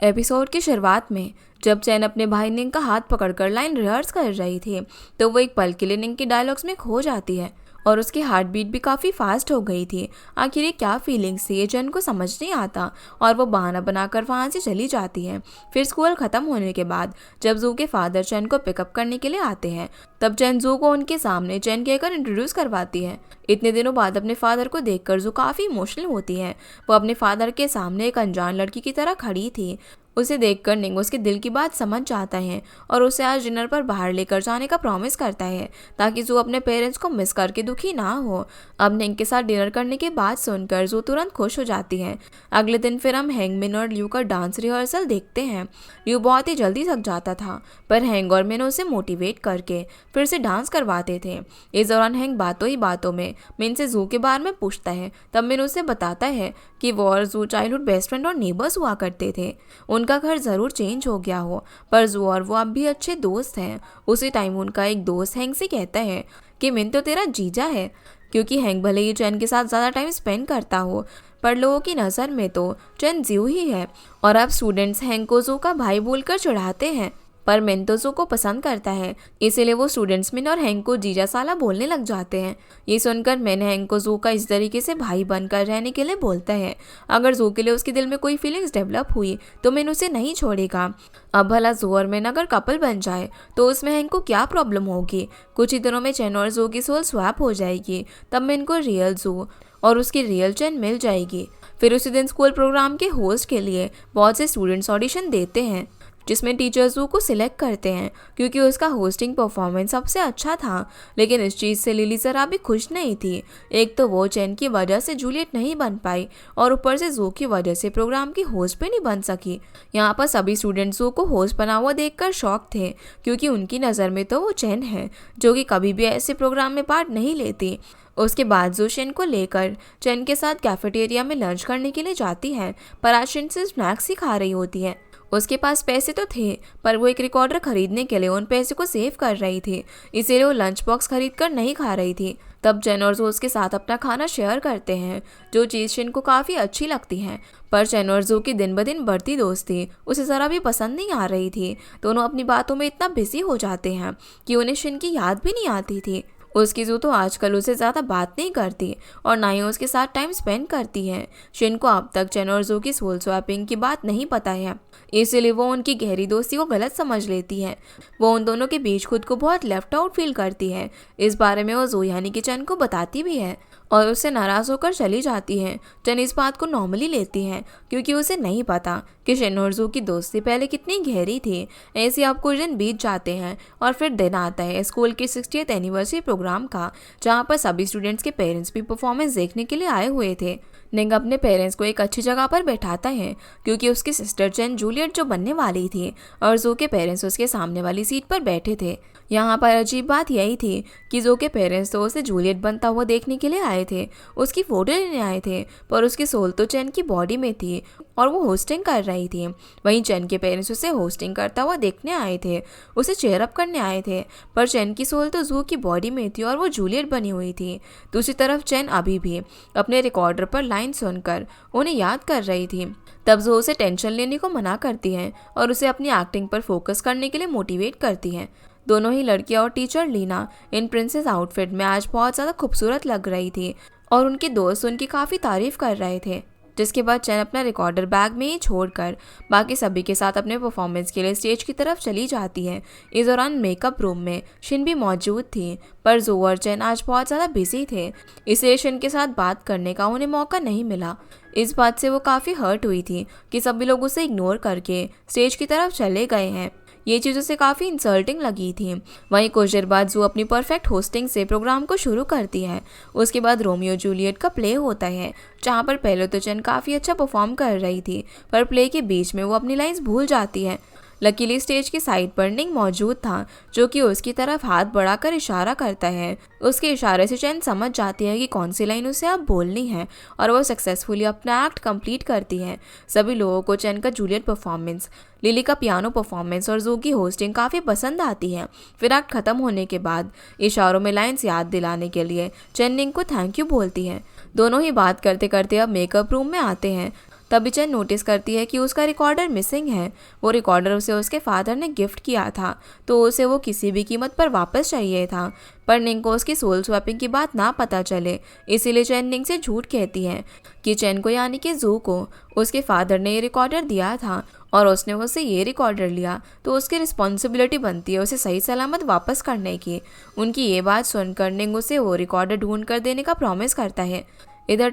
Episode की शुरुआत में जब चैन अपने भाई निंग का हाथ पकड़कर लाइन रिहर्स कर रही थी तो वो एक पल के लिए निंग के डायलॉग्स में खो जाती है और उसकी हार्ट बीट भी काफ़ी फास्ट हो गई थी। आखिर ये क्या फीलिंग्स थी ये चैन को समझ नहीं आता और वो बहाना बनाकर वहाँ से चली जाती है। फिर स्कूल ख़त्म होने के बाद जब जू के फादर चैन को पिकअप करने के लिए आते हैं तब चैन जू को उनके सामने चैन कहकर इंट्रोड्यूस करवाती है। इतने दिनों बाद अपने फादर को देखकर जू काफ़ी इमोशनल होती है। वो अपने फादर के सामने एक अनजान लड़की की तरह खड़ी थी। उसे देखकर निंग उसके दिल की बात समझ जाता है और उसे आज डिनर पर बाहर लेकर जाने का प्रॉमिस करता है ताकि जू अपने पेरेंट्स को मिस करके दुखी ना हो। अब निंग के साथ डिनर करने की बात सुनकर जू तुरंत खुश हो जाती है। अगले दिन फिर हम हैंग मिन और ल्यू का डांस रिहर्सल देखते हैं। ल्यू बहुत ही जल्दी थक जाता था पर हैंग और मिन उसे मोटिवेट करके फिर से डांस करवाते थे। इस दौरान हैंग बातों ही बातों में मिन से जू के बारे में पूछता है। तब मिन उसे बताता है कि वो और जू चाइल्डहुड बेस्ट फ्रेंड और नेबर्स हुआ करते थे। उनका घर ज़रूर चेंज हो गया हो पर जू और वो अब भी अच्छे दोस्त हैं। उसी टाइम उनका एक दोस्त हैंग से कहता है कि मिन तो तेरा जीजा है, क्योंकि हैंग भले ही चैन के साथ ज़्यादा टाइम स्पेंड करता हो पर लोगों की नज़र में तो चैन जू ही है। और अब स्टूडेंट्स हैंग को जू का भाई बोलकर चिढ़ाते हैं पर मिन तो जू को पसंद करता है, इसीलिए वो स्टूडेंट्स मिन और हैंग को जीजा साला बोलने लग जाते हैं। ये सुनकर मिन हैंग को जू का इस तरीके से भाई बनकर रहने के लिए बोलता है। अगर जू के लिए उसके दिल में कोई फीलिंग्स डेवलप हुई तो मिन उसे नहीं छोड़ेगा। अब भला जू और मिन अगर कपल बन जाए तो उसमें हैंग को क्या प्रॉब्लम होगी। कुछ ही दिनों में चैन और जू की सोल स्वैप हो जाएगी। तब मिन को रियल जू और उसकी रियल चैन मिल जाएगी। फिर उसी दिन स्कूल प्रोग्राम के होस्ट के लिए बहुत से स्टूडेंट्स ऑडिशन देते हैं जिसमें टीचर्स जू को सिलेक्ट करते हैं क्योंकि उसका होस्टिंग परफॉर्मेंस सबसे अच्छा था। लेकिन इस चीज़ से लिली ज़रा भी खुश नहीं थी। एक तो वो चैन की वजह से जूलियट नहीं बन पाई और ऊपर से जू की वजह से प्रोग्राम की होस्ट भी नहीं बन सकी। यहाँ पर सभी स्टूडेंट्स जू को होस्ट बना हुआ देखकर शॉक थे क्योंकि उनकी नज़र में तो वो चैन है जो कि कभी भी ऐसे प्रोग्राम में पार्ट नहीं लेती। उसके बाद जू शेन को लेकर चैन के साथ कैफेटेरिया में लंच करने के लिए जाती है पर आज शेन सिर्फ स्नैक्स ही खा रही होती है। उसके पास पैसे तो थे पर वो एक रिकॉर्डर खरीदने के लिए उन पैसे को सेव कर रही थी, इसीलिए वो लंच बॉक्स खरीद कर नहीं खा रही थी। तब चैन और जू उसके साथ अपना खाना शेयर करते हैं जो चीज़ शेन को काफ़ी अच्छी लगती है। पर चैन और जू की दिन ब दिन बढ़ती दोस्ती उसे ज़रा भी पसंद नहीं आ रही थी। दोनों अपनी बातों में इतना बिजी हो जाते हैं कि उन्हें शेन की याद भी नहीं आती थी। उसकी जू तो आजकल उसे ज़्यादा बात नहीं करती और ना ही उसके साथ टाइम स्पेंड करती है। शेन को अब तक चैन और जू की सोल स्वैपिंग की बात नहीं पता है, इसीलिए वो उनकी गहरी दोस्ती को गलत समझ लेती है। वो उन दोनों के बीच खुद को बहुत लेफ्ट आउट फील करती है। इस बारे में वो जू यानी कि चैन को बताती भी है और उससे नाराज़ होकर चली जाती है। चैन इस बात को नॉर्मली लेती है क्योंकि उसे नहीं पता कि शेन और जू की दोस्ती पहले कितनी गहरी थी। ऐसे अब कुछ दिन बीत जाते हैं और फिर दिन आता है स्कूल के 60th एनिवर्सरी प्रोग्राम का, जहाँ पर सभी स्टूडेंट्स के पेरेंट्स भी परफॉर्मेंस देखने के लिए आए हुए थे। निंग अपने पेरेंट्स को एक अच्छी जगह पर बैठाता है क्योंकि उसकी सिस्टर चैन जूलियट जो बनने वाली थी और जू के पेरेंट्स उसके सामने वाली सीट पर बैठे थे। यहाँ पर अजीब बात यही थी कि जू के पेरेंट्स तो उसे जूलियट बनता हुआ देखने के लिए आए थे, उसकी फोटो लेने आए थे, पर उसकी सोल तो चैन की बॉडी में थी और वो होस्टिंग कर रही थी। वहीं चैन के पेरेंट्स उसे होस्टिंग करता हुआ देखने आए थे, उसे चेयर अप करने आए थे, पर चैन की सोल तो जू की बॉडी में थी और वो जूलियट बनी हुई थी। दूसरी तरफ चैन अभी भी अपने रिकॉर्डर पर लाइन सुनकर उन्हें याद कर रही थी। तब जू उसे टेंशन लेने को मना करती है और उसे अपनी एक्टिंग पर फोकस करने के लिए मोटिवेट करती है। दोनों ही लड़कियां और टीचर लीना इन प्रिंसेस आउटफिट में आज बहुत ज़्यादा खूबसूरत लग रही थी और उनके दोस्त उनकी काफ़ी तारीफ कर रहे थे। जिसके बाद चैन अपना रिकॉर्डर बैग में ही छोड़कर बाकी सभी के साथ अपने परफॉर्मेंस के लिए स्टेज की तरफ चली जाती है। इस दौरान मेकअप रूम में शिन भी मौजूद थी पर जू और चैन आज बहुत ज़्यादा बिजी थे, इसलिए शिन के साथ बात करने का उन्हें मौका नहीं मिला। इस बात से वो काफ़ी हर्ट हुई थी कि सभी लोग उसे इग्नोर करके स्टेज की तरफ चले गए हैं। ये चीज़ उसे काफ़ी इंसल्टिंग लगी थी। वहीं कुछ देर बाद जू अपनी परफेक्ट होस्टिंग से प्रोग्राम को शुरू करती है। उसके बाद रोमियो जूलियट का प्ले होता है जहाँ पर पहले तो चैन काफ़ी अच्छा परफॉर्म कर रही थी पर प्ले के बीच में वो अपनी लाइंस भूल जाती है। लकीली स्टेज की साइड पर निंग मौजूद था जो कि उसकी तरफ हाथ बढ़ाकर इशारा करता है। उसके इशारे से चैन समझ जाती है कि कौन सी लाइन उसे अब बोलनी है और वो सक्सेसफुली अपना एक्ट कंप्लीट करती है। सभी लोगों को चैन का जूलियट परफॉर्मेंस, लिली का पियानो परफॉर्मेंस और जू की होस्टिंग काफ़ी पसंद आती है। फिर एक्ट खत्म होने के बाद इशारों में लाइन्स याद दिलाने के लिए चैन निंग को थैंक यू बोलती है। दोनों ही बात करते करते अब मेकअप रूम में आते हैं तभी चेन नोटिस करती है कि उसका रिकॉर्डर मिसिंग है। वो रिकॉर्डर उसे उसके फादर ने गिफ्ट किया था, तो उसे वो किसी भी कीमत पर वापस चाहिए था। पर निंग को उसकी सोल स्वैपिंग की बात ना पता चले, इसीलिए चेन निंग से झूठ कहती है कि चेन को यानी कि जू को उसके फादर ने ये रिकॉर्डर दिया था और उसने उससे ये रिकॉर्डर लिया, तो उसकी रिस्पॉन्सिबिलिटी बनती है उसे सही सलामत वापस करने की। उनकी ये बात सुनकर निंग उसे वो रिकॉर्डर ढूंढ कर देने का प्रॉमिस करता है। इधर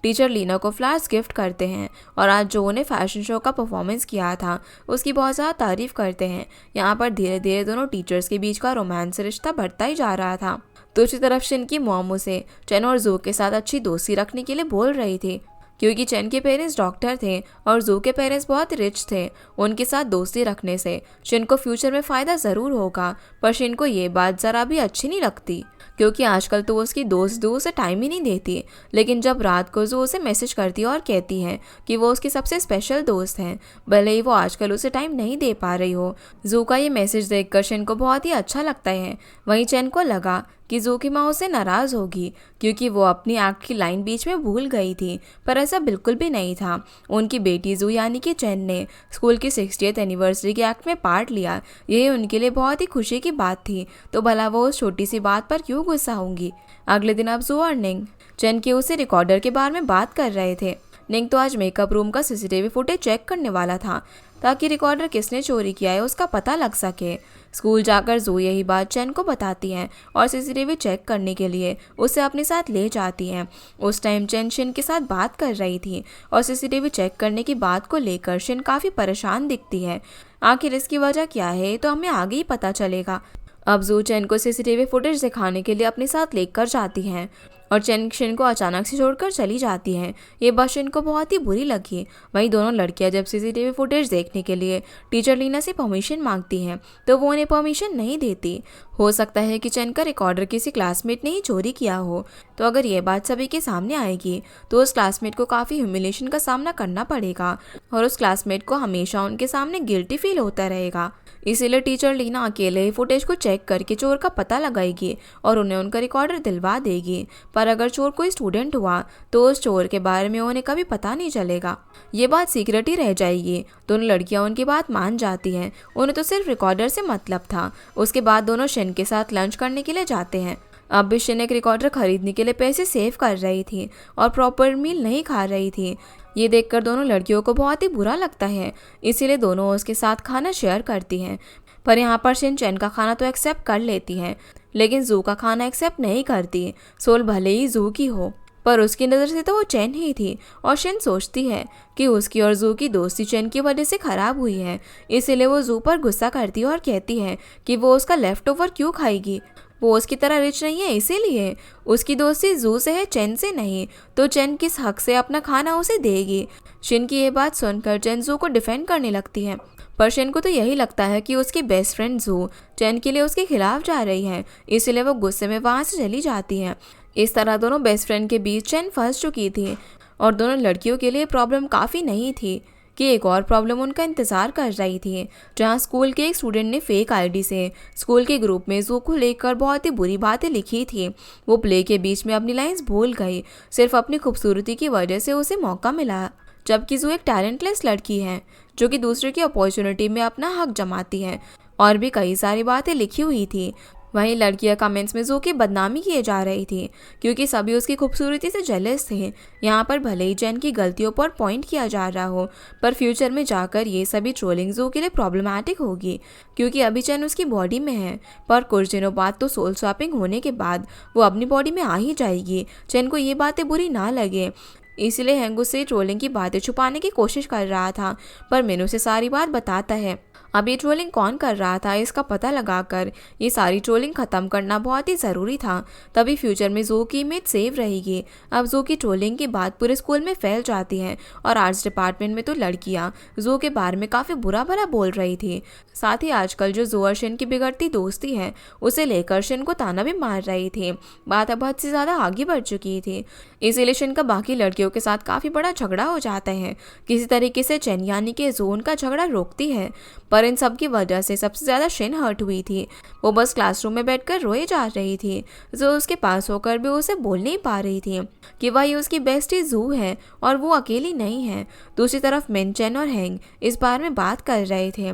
टीचर लीना को फ्लावर्स गिफ्ट करते हैं और आज जो ने फैशन शो का परफॉर्मेंस किया था उसकी बहुत ज़्यादा तारीफ करते हैं। यहाँ पर धीरे धीरे दोनों टीचर्स के बीच का रोमांस रिश्ता बढ़ता ही जा रहा था। दूसरी तरफ शिन की मॉम उसे चेन और जू के साथ अच्छी दोस्ती रखने के लिए बोल रही थी, क्योंकि चेन के पेरेंट्स डॉक्टर थे और जू के पेरेंट्स बहुत रिच थे। उनके साथ दोस्ती रखने से शिन को फ्यूचर में फ़ायदा ज़रूर होगा, पर शिन को ये बात ज़रा भी अच्छी नहीं लगती, क्योंकि आजकल तो वो उसकी दोस्त जू उसे टाइम ही नहीं देती। लेकिन जब रात को जू उसे मैसेज करती है और कहती है कि वो उसकी सबसे स्पेशल दोस्त हैं, भले ही वो आजकल उसे टाइम नहीं दे पा रही हो। जू का ये मैसेज देखकर शिन को बहुत ही अच्छा लगता है। वहीं चेन को लगा कि जू की माँ उससे नाराज़ होगी, क्योंकि वो अपनी एक्ट की लाइन बीच में भूल गई थी, पर ऐसा बिल्कुल भी नहीं था। उनकी बेटी जू यानी कि चेन ने स्कूल की 60th एनिवर्सरी के एक्ट में पार्ट लिया, यही उनके लिए बहुत ही खुशी की बात थी, तो भला वो उस छोटी सी बात पर क्यों गुस्सा होंगी। अगले दिन अब जू और निंग चेन के उसे रिकॉर्डर के बारे में बात कर रहे थे। निंग तो आज मेकअप रूम का सीसीटीवी फुटेज चेक करने वाला था, ताकि रिकॉर्डर किसने चोरी किया है उसका पता लग सके। स्कूल जाकर जू यही बात चेन को बताती हैं और सीसीटीवी चेक करने के लिए उसे अपने साथ ले जाती हैं। उस टाइम चेन शिन के साथ बात कर रही थी और सीसीटीवी चेक करने की बात को लेकर शिन काफ़ी परेशान दिखती है। आखिर इसकी वजह क्या है तो हमें आगे ही पता चलेगा। अब जू चेन को सीसीटीवी फुटेज दिखाने के लिए अपने साथ लेकर जाती हैं और चेन शिन को अचानक से छोड़कर चली जाती हैं। ये बात शिन को बहुत ही बुरी लगी। वहीं दोनों लड़कियां जब सीसीटीवी फुटेज देखने के लिए टीचर लीना से परमिशन मांगती हैं, तो वो उन्हें परमिशन नहीं देती। हो सकता है कि चेन का रिकॉर्डर किसी क्लासमेट ने ही चोरी किया हो, तो अगर ये बात सभी के सामने आएगी तो उस क्लासमेट को काफ़ी ह्यूमिलेशन का सामना करना पड़ेगा और उस क्लासमेट को हमेशा उनके सामने गिल्टी फील होता रहेगा। इसीलिए टीचर लीना अकेले ही फुटेज को चेक करके चोर का पता लगाएगी और उन्हें उनका रिकॉर्डर दिलवा देगी। पर अगर चोर कोई स्टूडेंट हुआ तो उस चोर के बारे में उन्हें कभी पता नहीं चलेगा, ये बात सीक्रेट ही रह जाएगी। दोनों लड़कियां उनकी बात मान जाती हैं, उन्हें तो सिर्फ रिकॉर्डर से मतलब था। उसके बाद दोनों शिन के साथ लंच करने के लिए जाते हैं। अब भी शिन एक रिकॉर्डर खरीदने के लिए पैसे सेव कर रही थी और प्रॉपर मील नहीं खा रही थी। ये देखकर दोनों लड़कियों को बहुत ही बुरा लगता है, इसीलिए दोनों उसके साथ खाना शेयर करती हैं। पर यहाँ पर शिन चेन का खाना तो एक्सेप्ट कर लेती हैं, लेकिन जू का खाना एक्सेप्ट नहीं करती। सोल भले ही जू की हो, पर उसकी नज़र से तो वो चेन ही थी और शिन सोचती है कि उसकी और जू की दोस्ती चेन की वजह से ख़राब हुई है। इसीलिए वो जू पर गुस्सा करती है और कहती है कि वो उसका लेफ्ट ओवर क्यों खाएगी, वो उसकी तरह रिच नहीं है, इसीलिए उसकी दोस्ती जू से है, चेन से नहीं, तो चेन किस हक से अपना खाना उसे देगी। शिन की ये बात सुनकर चेन जू को डिफेंड करने लगती है, पर शिन को तो यही लगता है कि उसकी बेस्ट फ्रेंड जू चेन के लिए उसके खिलाफ जा रही है, इसलिए वो गुस्से में वहाँ से चली जाती है। इस तरह दोनों बेस्ट फ्रेंड के बीच चेन फंस चुकी थी और दोनों लड़कियों के लिए प्रॉब्लम काफ़ी नहीं थी कि एक और प्रॉब्लम उनका इंतज़ार कर रही थी, जहां स्कूल के एक स्टूडेंट ने फेक आईडी से स्कूल के ग्रुप में जू को लेकर बहुत ही बुरी बातें लिखी थी। वो प्ले के बीच में अपनी लाइंस भूल गई, सिर्फ अपनी खूबसूरती की वजह से उसे मौका मिला, जबकि जू एक टैलेंटलेस लड़की है जो कि दूसरे की अपॉर्चुनिटी में अपना हक जमाती है। और भी कई सारी बातें लिखी हुई थी। वहीं लड़कियां कमेंट्स में जू की बदनामी किए जा रही थी, क्योंकि सभी उसकी खूबसूरती से जेलस थे। यहाँ पर भले ही चेन की गलतियों पर पॉइंट किया जा रहा हो, पर फ्यूचर में जाकर ये सभी ट्रोलिंग जू के लिए प्रॉब्लमैटिक होगी, क्योंकि अभी चेन उसकी बॉडी में है, पर कुछ दिनों बाद तो सोल स्वैपिंग होने के बाद वो अपनी बॉडी में आ ही जाएगी। चेन को ये बातें बुरी ना लगे, इसलिए हैंग उससे ट्रोलिंग की बातें छुपाने की कोशिश कर रहा था, पर मेनू से सारी बात बताता है। अब ये ट्रोलिंग कौन कर रहा था इसका पता लगाकर ये सारी ट्रोलिंग ख़त्म करना बहुत ही ज़रूरी था, तभी फ्यूचर में जू की इमेज सेव रहेगी। अब जू की ट्रोलिंग की बात पूरे स्कूल में फैल जाती है और आर्ट्स डिपार्टमेंट में तो लड़कियां जू के बारे में काफ़ी बुरा भला बोल रही थी। साथ ही आजकल जो जू और शिन की बिगड़ती दोस्ती है उसे लेकर शिन को ताना भी मार रही थी। बात अब हद से ज़्यादा आगे बढ़ चुकी थी, इसीलिए शिन का बाकी लड़कियों के साथ काफ़ी बड़ा झगड़ा हो जाता है। किसी तरीके से चेन यानी कि जू उनका झगड़ा रोकती है, पर और इन सब की वजह से सबसे ज़्यादा शिन हर्ट हुई थी। वो बस क्लासरूम में बैठकर रोए जा रही थी। जो उसके पास होकर भी उसे बोल नहीं पा रही थी कि वही उसकी बेस्टी जू है और वो अकेली नहीं है। दूसरी तरफ मिन, चेन और हैंग इस बारे में बात कर रहे थे।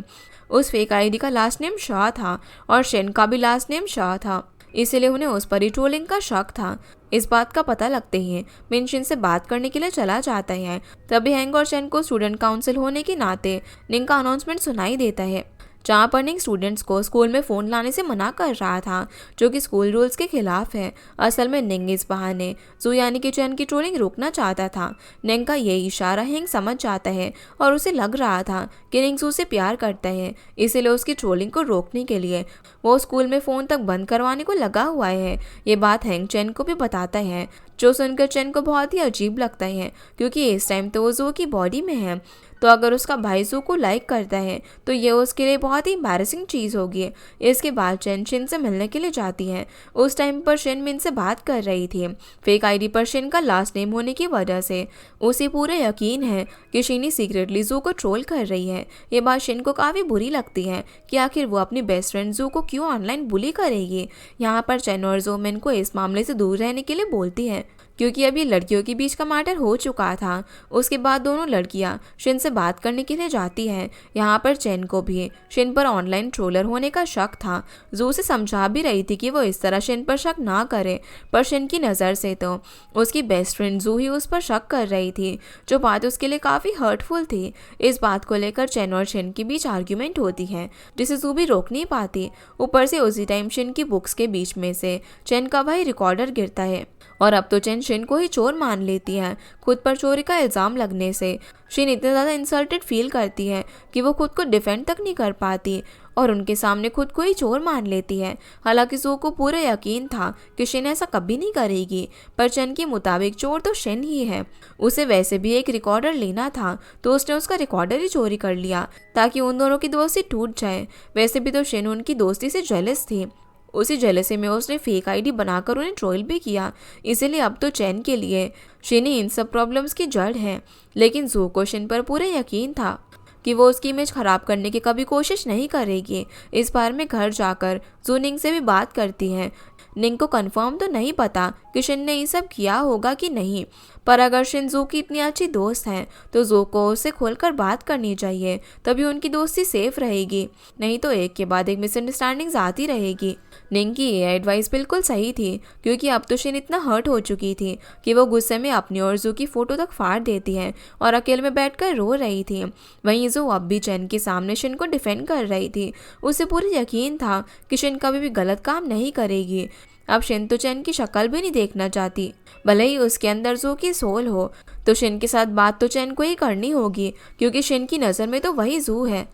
उस फेक आईडी का लास्ट नेम शाह था और शेन का भी लास्ट नेम शाह था, इसीलिए उन्हें उस पर ही ट्रोलिंग का शक था। इस बात का पता लगते ही मिन शिन से बात करने के लिए चला जाता है। तभी हैंग और शेन को स्टूडेंट काउंसिल होने के नाते निंग का अनाउंसमेंट सुनाई देता है, जहाँ पर निंग स्टूडेंट्स को स्कूल में फ़ोन लाने से मना कर रहा था, जो कि स्कूल रूल्स के खिलाफ है। असल में निंग इस बहाने जू यानी कि चैन की ट्रोलिंग रोकना चाहता था। निंग का ये इशारा हैंग समझ जाता है और उसे लग रहा था कि निंग जू से प्यार करता है, इसीलिए उसकी ट्रोलिंग को रोकने के लिए वो स्कूल में फ़ोन तक बंद करवाने को लगा हुआ है। ये बात हैंग चैन को भी बताता है, जो सुनकर चैन को बहुत ही अजीब लगता है, क्योंकि इस टाइम तो वो जू की बॉडी में है। तो अगर उसका भाई जू को लाइक करता है तो ये उसके लिए बहुत ही एम्बैरेसिंग चीज़ होगी। इसके बाद चैन शिन से मिलने के लिए जाती है। उस टाइम पर शिन मिन से बात कर रही थी। फेक आईडी पर शिन का लास्ट नेम होने की वजह से उसे पूरा यकीन है कि शिनी सीक्रेटली जू को ट्रोल कर रही है। ये बात शिन को काफ़ी बुरी लगती है कि आखिर वो अपनी बेस्ट फ्रेंड जू को क्यों ऑनलाइन बुली करेगी। यहाँ पर चैन और जू मिन को इस मामले से दूर रहने के लिए बोलती है, क्योंकि अब ये लड़कियों के बीच का मैटर हो चुका था। उसके बाद दोनों लड़कियां शिन से बात करने के लिए जाती हैं। यहाँ पर चैन को भी शिन पर ऑनलाइन ट्रोलर होने का शक था। जू से समझा भी रही थी कि वो इस तरह शिन पर शक ना करे, पर शिन की नज़र से तो उसकी बेस्ट फ्रेंड जू ही उस पर शक कर रही थी, जो बात उसके लिए काफ़ी हर्टफुल थी। इस बात को लेकर चैन और शिन के बीच आर्ग्यूमेंट होती है, जिसे जू भी रोक नहीं पाती। ऊपर से उसी टाइम शिन की बुक्स के बीच में से चैन का भाई रिकॉर्डर गिरता है और अब तो चैन शिन को ही चोर मान लेती है। खुद पर चोरी का इल्ज़ाम लगने से शिन इतने ज़्यादा इंसल्टेड फील करती है कि वो खुद को डिफेंड तक नहीं कर पाती और उनके सामने खुद को ही चोर मान लेती है। हालांकि जू को पूरा यकीन था कि शिन ऐसा कभी नहीं करेगी, पर चैन के मुताबिक चोर तो शिन ही है। उसे वैसे भी एक रिकॉर्डर लेना था, तो उसने उसका रिकॉर्डर ही चोरी कर लिया ताकि उन दोनों की दोस्ती टूट जाए। वैसे भी तो शिन उनकी दोस्ती से जेलस थी। उसी जेलसी में उसने फेक आईडी बनाकर उन्हें ट्रोल भी किया। इसीलिए अब तो चैन के लिए शिन ही इन सब प्रॉब्लम्स की जड़ है। लेकिन जू को शिन पर पूरा यकीन था कि वो उसकी इमेज ख़राब करने की कभी कोशिश नहीं करेगी। इस बार में घर जाकर जू निंग से भी बात करती है। निंग को कंफर्म तो नहीं पता कि शिन ने ये सब किया होगा कि नहीं, पर अगर शिन जू की इतनी अच्छी दोस्त है तो जू को उससे खोलकर बात करनी चाहिए, तभी उनकी दोस्ती सेफ रहेगी। नहीं तो एक के बाद एक मिसअंडरस्टैंडिंग्स आती रहेगी। निंग की ये एडवाइस बिल्कुल सही थी, क्योंकि अब तो शिन इतना हर्ट हो चुकी थी कि वो गुस्से में अपनी और जू की फ़ोटो तक फाड़ देती है और अकेले में बैठकर रो रही थी। वहीं जू अब भी चैन के सामने शिन को डिफेंड कर रही थी। उसे पूरी यकीन था कि शिन कभी भी गलत काम नहीं करेगी। अब शिन तो चैन की शक्ल भी नहीं देखना चाहती, भले ही उसके अंदर जू की सोल हो। तो शिन के साथ बात तो चैन को ही करनी होगी, क्योंकि शिन की नज़र में तो वही जू है।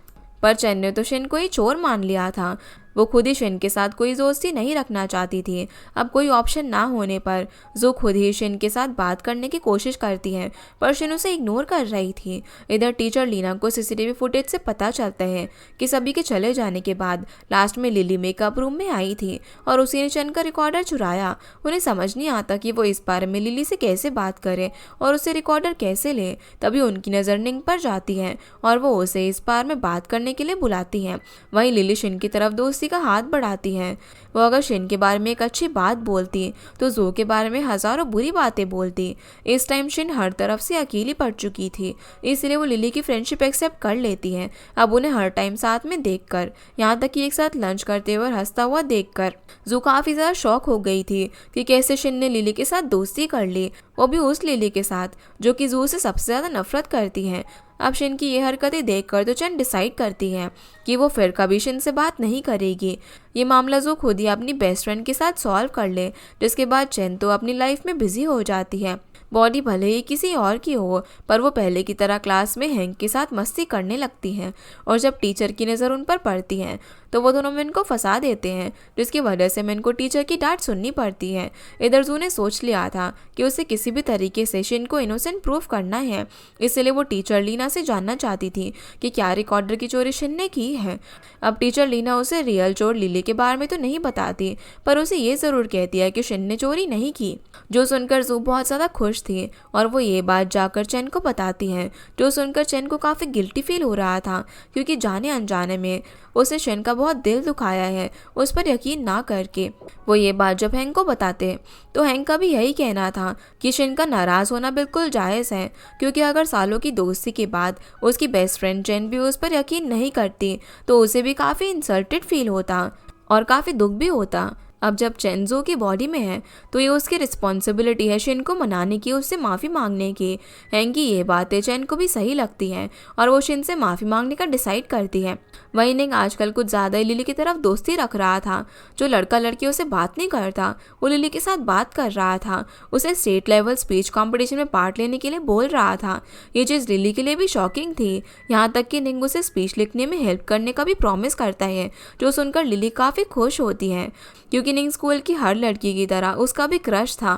पर चैन ने तो शिन को ही चोर मान लिया था। वो खुद ही शिन के साथ कोई दोस्ती नहीं रखना चाहती थी। अब कोई ऑप्शन ना होने पर जू खुद ही शिन के साथ बात करने की कोशिश करती है, पर शिन उसे इग्नोर कर रही थी। इधर टीचर लीना को सीसीटीवी फुटेज से पता चलता है कि सभी के चले जाने के बाद लास्ट में लिली मेकअप रूम में आई थी और उसी ने चैन का रिकॉर्डर चुराया। उन्हें समझ नहीं आता कि वो इस बारे में लिली से कैसे बात करे और उसे रिकॉर्डर कैसे ले। तभी उनकी नज़र निंग पर जाती है और वो उसे इस बार में बात करने के लिए बुलाती है। वहीं लिली शिन की तरफ दोस्त का हाथ बढ़ाती है। वो अगर शिन के बारे में एक अच्छी बात बोलती तो जू के बारे में हजारों बुरी बातें बोलती। इस टाइम शिन हर तरफ से अकेली पड़ चुकी थी, इसलिए वो लिली की फ्रेंडशिप एक्सेप्ट कर लेती है। अब उन्हें हर टाइम साथ में देखकर, यहाँ तक कि एक साथ लंच करते हुए हंसता हुआ देखकर जू काफ़ी ज़्यादा शॉक हो गई थी कि कैसे शिन ने लिली के साथ दोस्ती कर ली, वो भी उस लिली के साथ जो कि जू से सबसे ज़्यादा नफरत करती है। अब शिन की ये हरकतें देखकर तो चैन डिसाइड करती है कि वो फिर कभी शिन से बात नहीं करेगी। ये मामला जू खुद ही अपनी बेस्ट फ्रेंड के साथ सॉल्व कर ले, जिसके बाद चैन तो अपनी लाइफ में बिजी हो जाती है। बॉडी भले ही किसी और की हो, पर वो पहले की तरह क्लास में हैंक के साथ मस्ती करने लगती हैं और जब टीचर की नज़र उन पर पड़ती है तो वो दोनों मिन को फंसा देते हैं, जिसकी वजह से मिन को टीचर की डांट सुननी पड़ती है। इधर जू ने सोच लिया था कि उसे किसी भी तरीके से शिन को इनोसेंट प्रूफ करना है, इसलिए वो टीचर लीना से जानना चाहती थी कि क्या रिकॉर्डर की चोरी शिन ने की है। अब टीचर लीना उसे रियल चोर लिली के बारे में तो नहीं बताती, पर उसे ये ज़रूर कहती है कि शिन ने चोरी नहीं की। जो सुनकर जू बहुत ज़्यादा खुश थी और वो ये बात जाकर चैन को बताती है, जो सुनकर चैन को काफ़ी गिल्टी फील हो रहा था क्योंकि जाने अनजाने में उसने शेन का बहुत दिल दुखाया है उस पर यकीन ना करके। वो ये बात जब हैंक को बताते तो हैंक का भी यही कहना था कि शेन का नाराज़ होना बिल्कुल जायज़ है, क्योंकि अगर सालों की दोस्ती के बाद उसकी बेस्ट फ्रेंड चैन भी उस पर यकीन नहीं करती तो उसे भी काफ़ी इंसल्टेड फील होता और काफ़ी दुख भी होता। अब जब चैन जो की बॉडी में है तो ये उसकी रिस्पॉन्सिबिलिटी है शेन को मनाने की, उससे माफ़ी मांगने की। हैंक की ये बातें चैन को भी सही लगती हैं और वो शेन से माफ़ी मांगने का डिसाइड करती है। वहीं निक आजकल कुछ ज़्यादा ही लिली की तरफ दोस्ती रख रहा था। जो लड़का लड़कियों से बात नहीं करता वो लिली के साथ बात कर रहा था, उसे स्टेट लेवल स्पीच कॉम्पिटिशन में पार्ट लेने के लिए बोल रहा था। ये चीज़ लिली के लिए भी शॉकिंग थी, यहाँ तक कि निक उसे स्पीच लिखने में हेल्प करने का भी प्रॉमिस करता है, जो सुनकर लिली काफ़ी खुश होती है क्योंकि निक स्कूल की हर लड़की की तरह उसका भी क्रश था।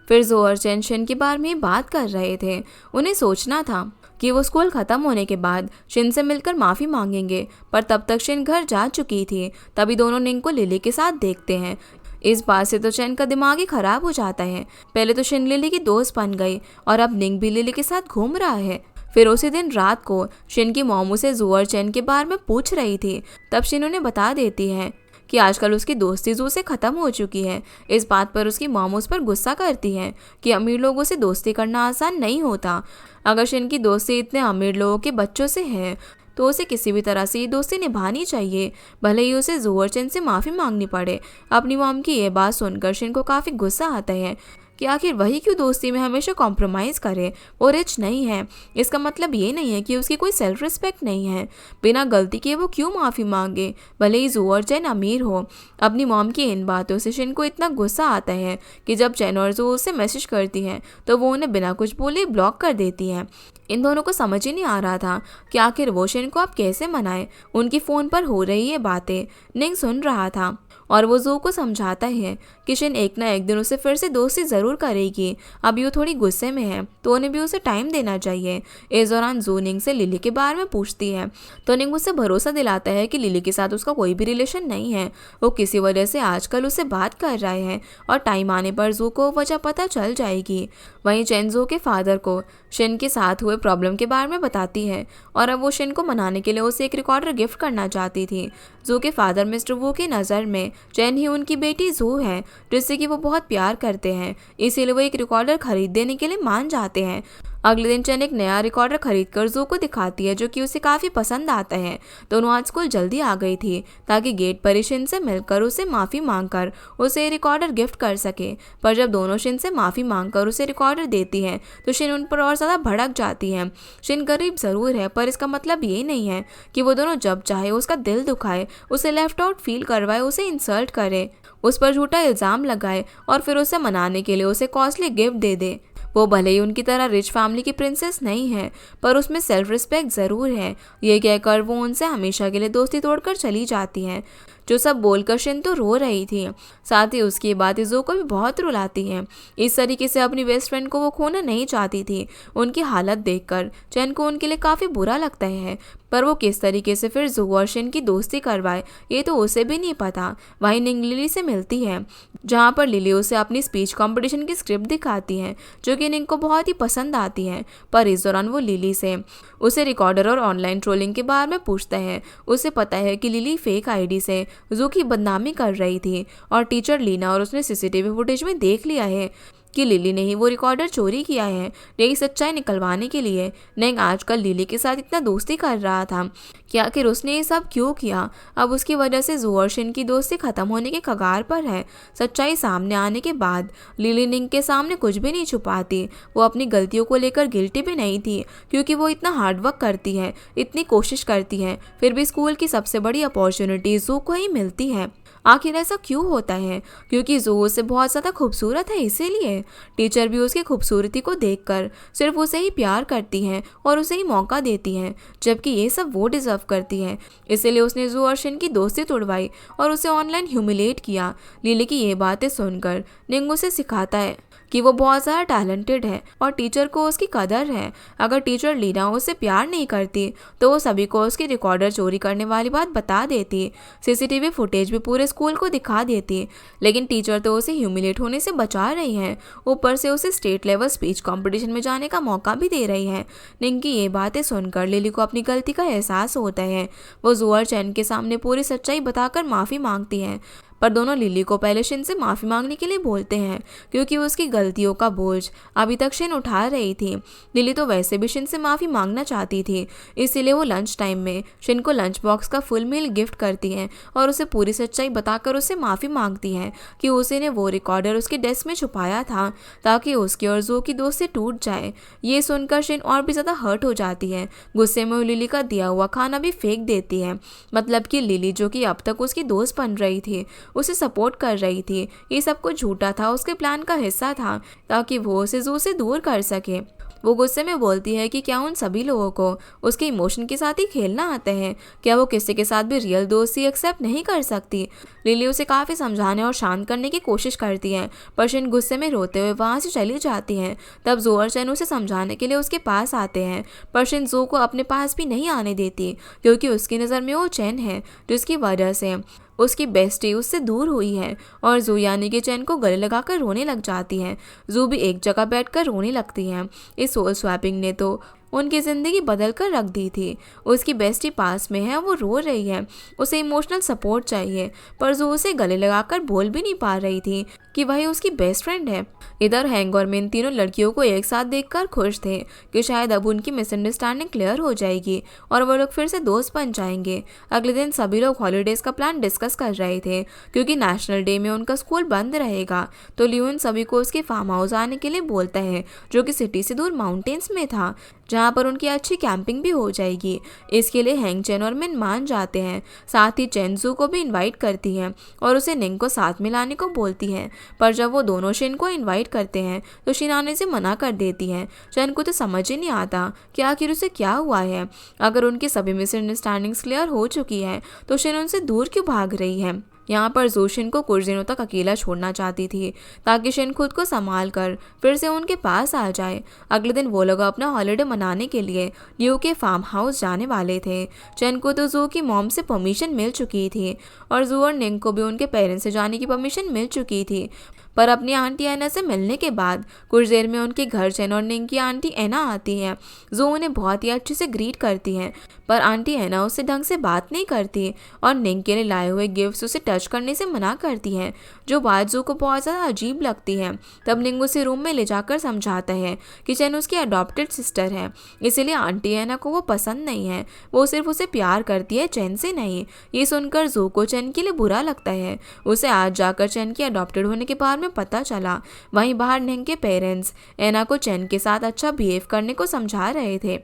फिर जो और चैन शेन के बारे में बात कर रहे थे। उन्हें सोचना था कि वो स्कूल ख़त्म होने के बाद शिन से मिलकर माफ़ी मांगेंगे, पर तब तक शिन घर जा चुकी थी। तभी दोनों निंग को लिली के साथ देखते हैं। इस बात से तो चैन का दिमाग ही खराब हो जाता है। पहले तो शिन लिली की दोस्त बन गई और अब निंग भी लिली के साथ घूम रहा है। फिर उसी दिन रात को शिन की मॉम उसे जू और चैन के बारे में पूछ रही थी, तब शिन उन्हें बता देती है कि आजकल उसकी दोस्ती जू से ख़त्म हो चुकी है। इस बात पर उसकी मॉम उस पर गुस्सा करती है कि अमीर लोगों से दोस्ती करना आसान नहीं होता। अगर शिन की दोस्ती इतने अमीर लोगों के बच्चों से है तो उसे किसी भी तरह से ये दोस्ती निभानी चाहिए, भले ही उसे जू और चैन से माफ़ी मांगनी पड़े। अपनी मॉम की ये बात सुनकर शिन को काफ़ी गुस्सा आता है कि आखिर वही क्यों दोस्ती में हमेशा कॉम्प्रोमाइज़ करे। वो रिच नहीं है, इसका मतलब ये नहीं है कि उसकी कोई सेल्फ रिस्पेक्ट नहीं है। बिना गलती किए वो क्यों माफ़ी मांगे, भले ही जू और चैन अमीर हो। अपनी मॉम की इन बातों से शिन को इतना गुस्सा आता है कि जब चैन और जू उसे मैसेज करती हैं तो वो उन्हें बिना कुछ बोले ब्लॉक कर देती है। इन दोनों को समझ ही नहीं आ रहा था कि आखिर वो शिन को अब कैसे मनाए। उनकी फ़ोन पर हो रही ये बातें निंग सुन रहा था और वो जू को समझाता है कि शिन एक ना एक दिन उसे फिर से दोस्ती ज़रूर करेगी। अभी वो थोड़ी गुस्से में है तो उन्हें भी उसे टाइम देना चाहिए। इस दौरान जू निंग से लिली के बारे में पूछती है तो निंग उसे भरोसा दिलाता है कि लिली के साथ उसका कोई भी रिलेशन नहीं है। वो किसी वजह से आजकल उससे बात कर रहे हैं और टाइम आने पर जू को वजह पता चल जाएगी। वहीं चैन जू के फादर को शिन के साथ हुए प्रॉब्लम के बारे में बताती है और अब वो शिन को मनाने के लिए उसे एक रिकॉर्डर गिफ्ट करना चाहती थी। जू के फादर मिस्टर वू की नज़र में चैन ही उनकी बेटी जू है, जिससे कि वो बहुत प्यार करते हैं, इसीलिए वो एक रिकॉर्डर खरीद देने के लिए मान जाते हैं। अगले दिन चैन एक नया रिकॉर्डर खरीदकर जू को दिखाती है, जो कि उसे काफ़ी पसंद आता है। दोनों आज स्कूल जल्दी आ गई थी ताकि गेट पर शिन से मिलकर उसे माफ़ी मांगकर उसे रिकॉर्डर गिफ्ट कर सके। पर जब दोनों शिन से माफ़ी मांगकर उसे रिकॉर्डर देती हैं तो शिन उन पर और ज़्यादा भड़क जाती है। शिन गरीब ज़रूर है, पर इसका मतलब ये नहीं है कि वो दोनों जब चाहे उसका दिल दुखाए, उसे लेफ्ट आउट फील करवाए, उसे इंसल्ट करे, उस पर झूठा इल्ज़ाम लगाए और फिर उसे मनाने के लिए उसे कॉस्टली गिफ्ट दे दे। वो भले ही उनकी तरह रिच फैमिली की प्रिंसेस नहीं है, पर उसमें सेल्फ रिस्पेक्ट ज़रूर है। ये कहकर वो उनसे हमेशा के लिए दोस्ती तोड़कर चली जाती है। जो सब बोलकर शिन तो रो रही थी, साथ ही उसकी बातें जू को भी बहुत रुलाती हैं। इस तरीके से अपनी बेस्ट फ्रेंड को वो खोना नहीं चाहती थी। उनकी हालत देखकर चैन को उनके लिए काफ़ी बुरा लगता है, पर वो किस तरीके से फिर जू और शिन की दोस्ती करवाए ये तो उसे भी नहीं पता। वहीं निंग लिली से मिलती है, जहाँ पर लिली उसे अपनी स्पीच कॉम्पिटिशन की स्क्रिप्ट दिखाती है, जो कि निंग को बहुत ही पसंद आती है। पर इस दौरान वो लिली से उसे रिकॉर्डर और ऑनलाइन ट्रोलिंग के बारे में पूछता है। उसे पता है कि लिली फेक आईडी से जू की बदनामी कर रही थी और टीचर लीना और उसने सीसीटीवी फुटेज में देख लिया है कि लिली ने ही वो रिकॉर्डर चोरी किया है। यही सच्चाई निकलवाने के लिए निंग आजकल लिली के साथ इतना दोस्ती कर रहा था कि आखिर उसने ये सब क्यों किया। अब उसकी वजह से जू और शिन की दोस्ती खत्म होने के कगार पर है। सच्चाई सामने आने के बाद लिली निंग के सामने कुछ भी नहीं छुपाती। वो अपनी गलतियों को लेकर गिल्टी भी नहीं थी, क्योंकि वो इतना हार्डवर्क करती है, इतनी कोशिश करती है, फिर भी स्कूल की सबसे बड़ी अपॉर्चुनिटी जू को ही मिलती है। आखिर ऐसा क्यों होता है? क्योंकि जू उससे बहुत ज़्यादा खूबसूरत है, इसीलिए टीचर भी उसकी खूबसूरती को देखकर सिर्फ उसे ही प्यार करती हैं और उसे ही मौका देती हैं, जबकि ये सब वो डिज़र्व करती है। इसीलिए उसने जू और शिन की दोस्ती तोड़वाई और उसे ऑनलाइन ह्यूमिलेट किया। लिली की ये बातें सुनकर निंग उसे सिखाता है कि वो बहुत ज़्यादा टैलेंटेड है और टीचर को उसकी कदर है। अगर टीचर लीना उससे प्यार नहीं करती तो वो सभी को उसकी रिकॉर्डर चोरी करने वाली बात बता देती, सीसीटीवी फुटेज भी पूरे स्कूल को दिखा देती। लेकिन टीचर तो उसे ह्यूमिलेट होने से बचा रही है, ऊपर से उसे स्टेट लेवल स्पीच कंपटीशन में जाने का मौका भी दे रही है। निंग की ये बातें सुनकर लिली को अपनी गलती का एहसास होता है। वो जू और चैन के सामने पूरी सच्चाई बताकर माफ़ी मांगती है, पर दोनों लिली को पहले शिन से माफ़ी मांगने के लिए बोलते हैं क्योंकि उसकी गलतियों का बोझ अभी तक शिन उठा रही थी। लिली तो वैसे भी शिन से माफ़ी मांगना चाहती थी, इसीलिए वो लंच टाइम में शिन को लंच बॉक्स का फुल मील गिफ्ट करती है और उसे पूरी सच्चाई बताकर उससे माफ़ी मांगती है कि उसे ने वो रिकॉर्डर उसके डेस्क में छुपाया था ताकि उसकी और जू की दोस्ती टूट जाए। ये सुनकर शिन और भी ज़्यादा हर्ट हो जाती है। गुस्से में वो लिली का दिया हुआ खाना भी फेंक देती है। मतलब कि लिली जो कि अब तक उसकी दोस्त बन रही थी, उसे सपोर्ट कर रही थी, ये सब कुछ झूठा था, उसके प्लान का हिस्सा था ताकि वो उसे जू से दूर कर सके। वो गुस्से में बोलती है कि क्या उन सभी लोगों को उसके इमोशन के साथ ही खेलना आता है? क्या वो किसी के साथ भी रियल दोस्ती एक्सेप्ट नहीं कर सकती? लिली उसे काफ़ी समझाने और शांत करने की कोशिश करती है, पर शिन गुस्से में रोते हुए वहाँ से चली जाती है। तब जू और चैन उसे समझाने के लिए उसके पास आते हैं, पर शिन जू को अपने पास भी नहीं आने देती क्योंकि उसकी नज़र में वो चैन है जिसकी वजह से उसकी बेस्टी उससे दूर हुई है। और जू यानी कि चैन को गले लगाकर रोने लग जाती है। जू भी एक जगह बैठकर रोने लगती है। इस सोल स्वैपिंग ने तो उनकी ज़िंदगी बदल कर रख दी थी। उसकी बेस्टी पास में है, वो रो रही है, उसे इमोशनल सपोर्ट चाहिए, पर जू उसे गले लगाकर बोल भी नहीं पा रही थी कि वही उसकी बेस्ट फ्रेंड है। इधर हैंग और मिन तीनों लड़कियों को एक साथ देखकर खुश थे कि शायद अब उनकी मिसअंडरस्टैंडिंग क्लियर हो जाएगी और वो लोग फिर से दोस्त बन जाएंगे। अगले दिन सभी लोग हॉलीडेज का प्लान डिस्कस कर रहे थे क्योंकि नेशनल डे में उनका स्कूल बंद रहेगा। तो लियोन सभी को उसके फार्म हाउस आने के लिए बोलता है जो कि सिटी से दूर माउंटेन्स में था, जहाँ पर उनकी अच्छी कैंपिंग भी हो जाएगी। इसके लिए हैंग, चेन और मिन मान जाते हैं। साथ ही चेन जू को भी इनवाइट करती है और उसे निंग को साथ में लाने को बोलती है, पर जब वो दोनों शिन को इनवाइट करते हैं तो शिन आने से मना कर देती है। चैन को तो समझ ही नहीं आता कि आखिर उसे क्या हुआ है। अगर उनकी सभी मिसअंडरस्टैंडिंग्स क्लियर हो चुकी है तो शिन उनसे दूर क्यों भाग रही है? यहाँ पर जू शिन को कुछ दिनों तक अकेला छोड़ना चाहती थी ताकि शिन खुद को संभाल कर फिर से उनके पास आ जाए। अगले दिन वो लोग अपना हॉलिडे मनाने के लिए लियो के फार्म हाउस जाने वाले थे। चैन को तो जू की मॉम से परमिशन मिल चुकी थी और जू और निंग को भी उनके पेरेंट्स से जाने की परमिशन मिल चुकी थी, पर अपनी आंटी एना से मिलने के बाद कुछ देर में उनके घर चैन और निंग की आंटी एना आती है। जू उन्हें बहुत ही अच्छे से ग्रीट करती है, पर आंटी एना उससे ढंग से बात नहीं करती और निंग के लिए लाए हुए गिफ्ट्स उसे टच करने से मना करती है, जो बात जू को बहुत ज़्यादा अजीब लगती है। तब निंग उसे रूम में ले जाकर समझाता है कि चैन उसकी अडॉप्टेड सिस्टर है, इसीलिए आंटी एना को वो पसंद नहीं है, वो सिर्फ उसे प्यार करती है, चैन से नहीं। ये सुनकर जू को चैन के लिए बुरा लगता है। उसे आज जाकर चैन की अडॉप्टेड होने के बारे में पता चला। वहीं बाहर निंग के पेरेंट्स एना को चैन के साथ अच्छा बिहेव करने को समझा रहे थे।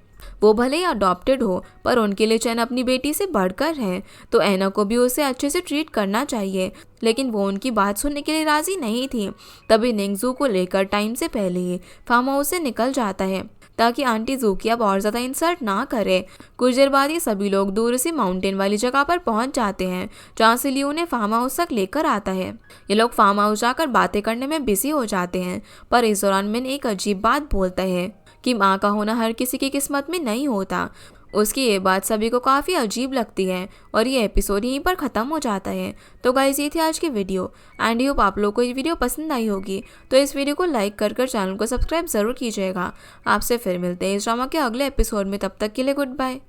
वो भले ही अडॉप्टेड हो, पर उनके लिए चैन अपनी बेटी से बढ़कर है, तो एना को भी उसे अच्छे से ट्रीट करना चाहिए। लेकिन वो उनकी बात सुनने के लिए राजी नहीं थी। तभी निंग जू को लेकर टाइम से पहले ही फार्म हाउस से निकल जाता है ताकि आंटी जू की अब और ज़्यादा इंसल्ट ना करे। कुछ देर बाद ये सभी लोग दूर से माउंटेन वाली जगह पर पहुंच जाते हैं जहाँ से लियो उन्हें फार्म हाउस तक लेकर आता है। ये लोग फार्म हाउस जाकर बातें करने में बिजी हो जाते हैं, पर इस दौरान मिन एक अजीब बात बोलता है कि माँ का होना हर किसी की किस्मत में नहीं होता। उसकी ये बात सभी को काफ़ी अजीब लगती है और ये एपिसोड यहीं पर ख़त्म हो जाता है। तो गाइस, ये थी आज की वीडियो एंड होप आप लोगों को ये वीडियो पसंद आई होगी। तो इस वीडियो को लाइक कर चैनल को सब्सक्राइब ज़रूर कीजिएगा। आपसे फिर मिलते हैं इस ड्रामा के अगले एपिसोड में। तब तक के लिए गुड बाय।